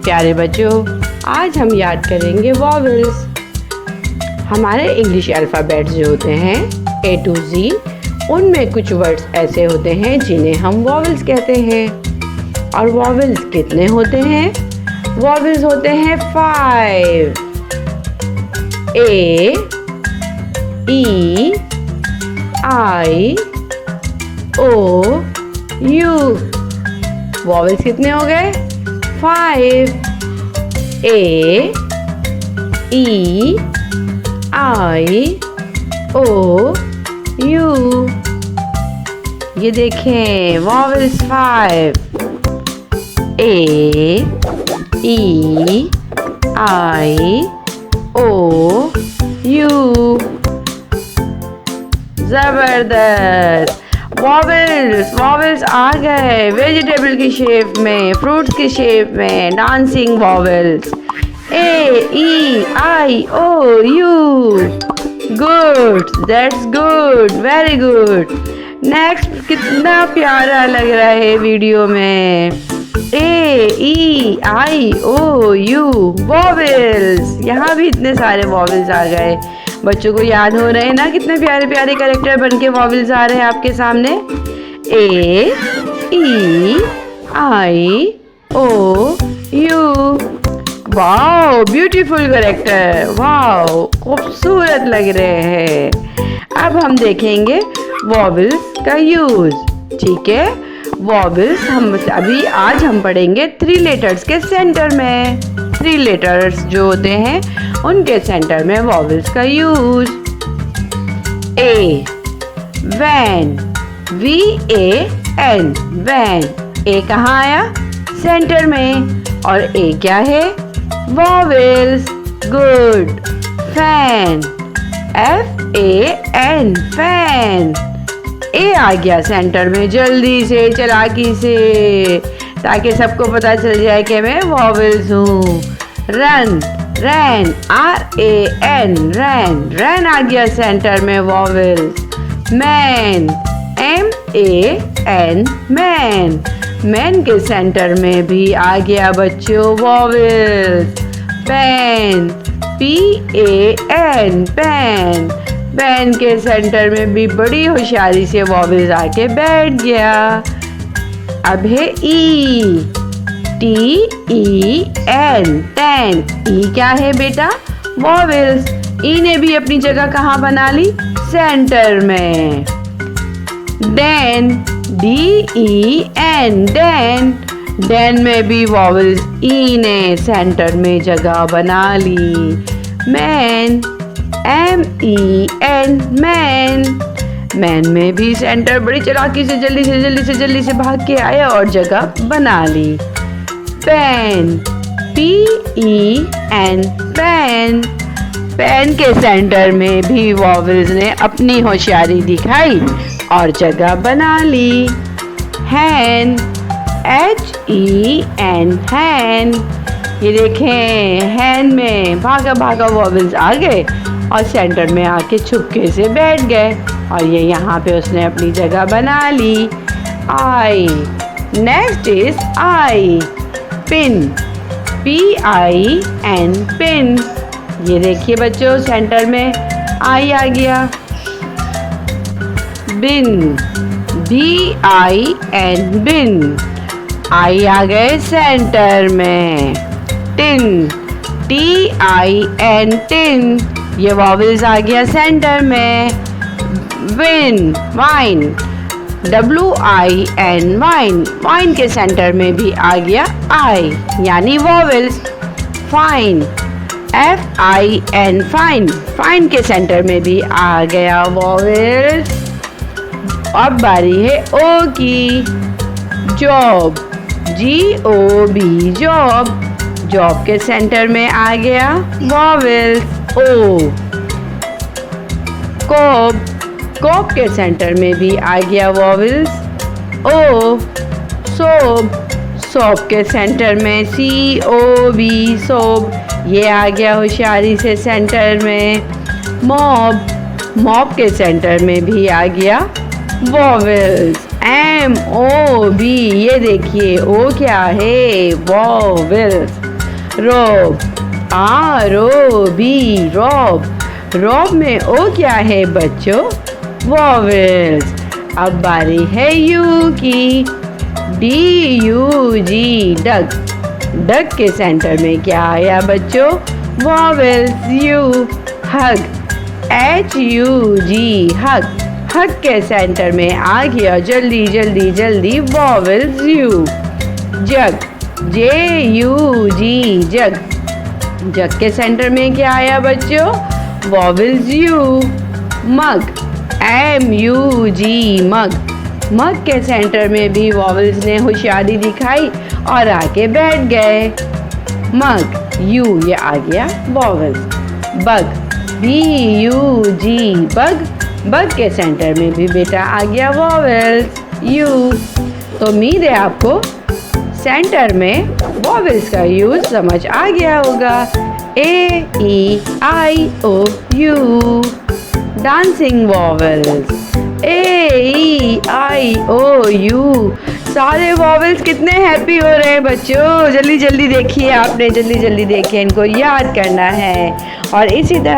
प्यारे बच्चों, आज हम याद करेंगे वॉवेल्स। हमारे इंग्लिश अल्फ़ाबेट्स जो होते हैं A to Z, उनमें कुछ वर्ड्स ऐसे होते हैं जिन्हें हम वॉवेल्स कहते हैं। और वॉवेल्स कितने होते हैं? वॉवेल्स होते हैं 5। A, E, I, O, U। Vowels कितने हो गए? 5। A, E, I, O, U। ये देखें, vowels 5। A, E, I, O, U। जबरदस्त! वॉवेल्स आ गए वेजिटेबल की शेप में, फ्रूट्स की शेप में, dancing vowels. A, E, I, O, U। Good, that's good, very good. Next, कितना प्यारा लग रहा है वीडियो में। A, E, I, O, U, vowels. यहाँ भी इतने सारे वॉवेल्स आ गए। बच्चों को याद हो रहे हैं ना कितने प्यारे प्यारे कैरेक्टर बन के वॉवेल्स आ रहे हैं आपके सामने। A, E, I, O, U। Wow, beautiful character, wow, खूबसूरत लग रहे हैं। अब हम देखेंगे वॉवेल्स का यूज। ठीक है, वॉवेल्स आज हम पढ़ेंगे 3 लेटर्स के सेंटर में। 3 लेटर्स जो होते हैं उनके सेंटर में वॉवेल्स का use. A, van, VAN, van. A कहाँ आया? सेंटर में। और A क्या है? Vowels. Good. Fan, FAN, fan. A आ गया सेंटर में जल्दी से, चालाकी से, ताकि सबको पता चल जाए कि मैं वॉवेल्स हूँ। रन, रैन, RAN, रैन। रैन आ गया सेंटर में, vowels. Man, MAN, man. Man के सेंटर में भी आ गया बच्चों vowels. Pan, PAN, pan. Pan के सेंटर में भी बड़ी होशियारी से वॉवेल्स आके बैठ गया। अब है E, TEN, टैन। E क्या है बेटा? वॉवेल्स। E ने भी अपनी जगह कहाँ बना ली? सेंटर में। Den, DEN, den. डैन में भी वॉवेल्स E ने सेंटर में जगह बना ली। Man, MEN, man. मैन में भी सेंटर बड़ी चालाकी से जल्दी से भाग के आया और जगह बना ली। Pen, PEN, pen. पेन के सेंटर में भी वॉवेल्स ने अपनी होशियारी दिखाई और जगह बना ली। हैन, HEN, हैन। ये देखें, हैन में भागा वॉवेल्स आ गए और सेंटर में आके छुपके से बैठ गए और ये यहाँ पे उसने अपनी जगह बना ली। I, next is I. Pin, PIN, pin. ये देखिए बच्चों, सेंटर में आई आ गया। बिन, BIN, बिन। आई आ गए सेंटर में। Tin, TIN, tin. ये वॉवेल्स आ गया सेंटर में। Win, wine, WIN, wine. Wine के सेंटर में भी आ गया आई, यानी vowels. Fine, FIN, fine. Fine के सेंटर में भी आ गया वॉवेल्स। अब बारी है O की। Job, GOB, job. जॉब के सेंटर में आ गया वॉवेल्स। O, कोब। कोब के सेंटर में भी आ गया वॉवेल्स। O, सोब। सोब के सेंटर में COB, सोब। ये आ गया होशियारी से सेंटर में। मॉब, मॉब के सेंटर में भी आ गया वॉवेल्स। MOB, ये देखिए O क्या है? वॉवेल्स। रोब, R-O-B, रोब। रोब में ओ क्या है बच्चों? वॉवेल्स। अब बारी है यू की। D-U-G, duck. डक के सेंटर में क्या आया बच्चों? Vowels you. हग, H-U-G, हग। हग के सेंटर में आ गया जल्दी जल्दी जल्दी वॉवेल्स यू। जग, J-U-G, जग। जग के सेंटर में क्या आया बच्चों? Vowels you. मग, M-U-G, मग। मग के सेंटर में भी वॉवेल्स ने होशियारी दिखाई और आके बैठ गए। मग, यू, ये आ गया vowels. Bug, B-U-G, bug. Bug के सेंटर में भी बेटा आ गया वॉवेल्स यू। तो उम्मीद है आपको सेंटर में वॉवेल्स का यूज समझ आ गया होगा। A-E-I-O-U, dancing vowels. A-E-I-O-U, सारे वॉवेल्स कितने हैप्पी हो रहे हैं बच्चों। जल्दी जल्दी देखिए, आपने जल्दी जल्दी देखिए, इनको याद करना है और इसी तरह